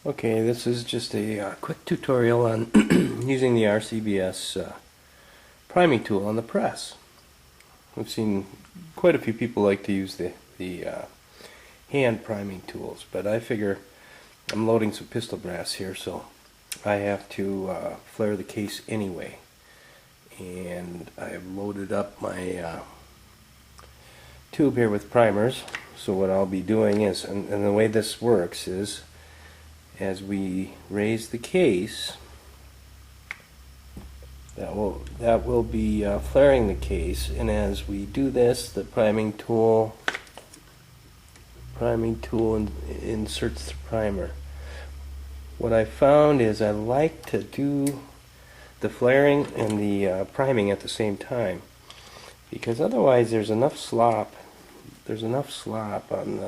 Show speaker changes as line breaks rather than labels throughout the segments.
Okay, this is just a quick tutorial on using the RCBS priming tool on the press. We've seen quite a few people like to use the hand priming tools, but I figure I'm loading some pistol brass here, so I have to flare the case anyway. And I have loaded up my tube here with primers. So what I'll be doing is, and the way this works is, as we raise the case, that will be flaring the case, and as we do this, the priming tool inserts the primer. What I found is I like to do the flaring and the priming at the same time, because otherwise there's enough slop on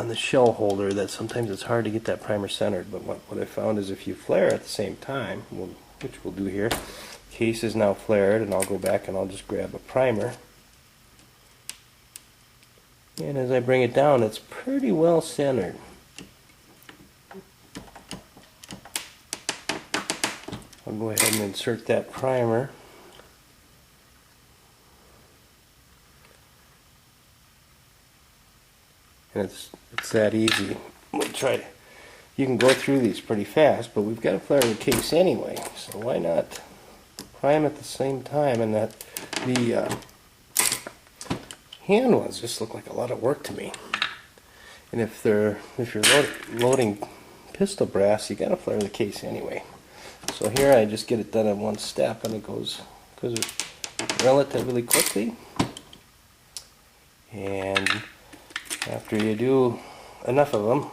the shell holder that sometimes it's hard to get that primer centered. But what I found is if you flare at the same time, which we'll do here, case is now flared, and I'll go back and I'll just grab a primer, and as I bring it down, it's pretty well centered. I'll go ahead and insert that primer. And it's that easy. We'll try to, you can go through these pretty fast, but we've got to flare the case anyway, so why not prime at the same time? And that the hand ones just look like a lot of work to me. And if you're loading pistol brass, you got to flare the case anyway. So here I just get it done in one step, and it goes relatively quickly. And after you do enough of them,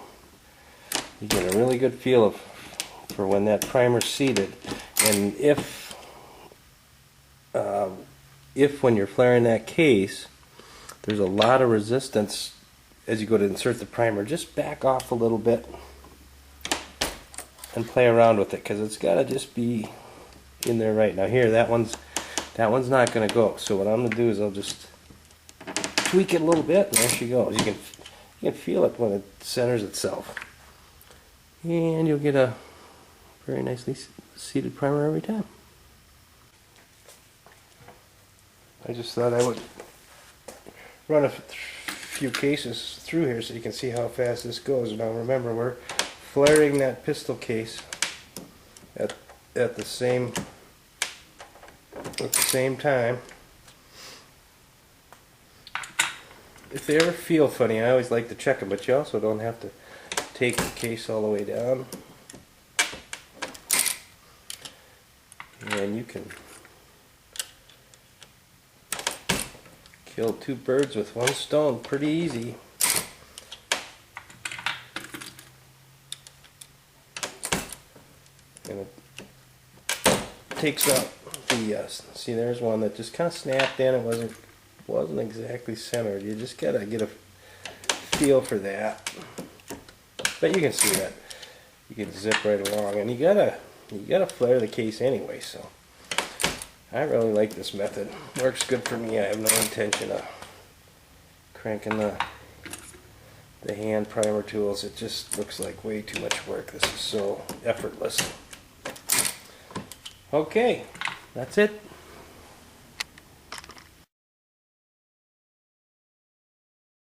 you get a really good feel for when that primer's seated. And if when you're flaring that case, there's a lot of resistance as you go to insert the primer, just back off a little bit and play around with it, because it's got to just be in there right. Now here, that one's not going to go. So what I'm going to do is I'll just tweak it a little bit, and there she goes. You can feel it when it centers itself, and you'll get a very nicely seated primer every time. I just thought I would run a few cases through here so you can see how fast this goes. Now remember, we're flaring that pistol case at the same time. If they ever feel funny, I always like to check them, but you also don't have to take the case all the way down. And you can kill two birds with one stone pretty easy. And it takes out the, see, there's one that just kind of snapped in. It wasn't exactly centered. You just gotta get a feel for that. But you can see that you can zip right along, and you gotta flare the case anyway. So I really like this method. Works good for me. I have no intention of cranking the hand primer tools. It just looks like way too much work. This is so effortless. Okay, that's it.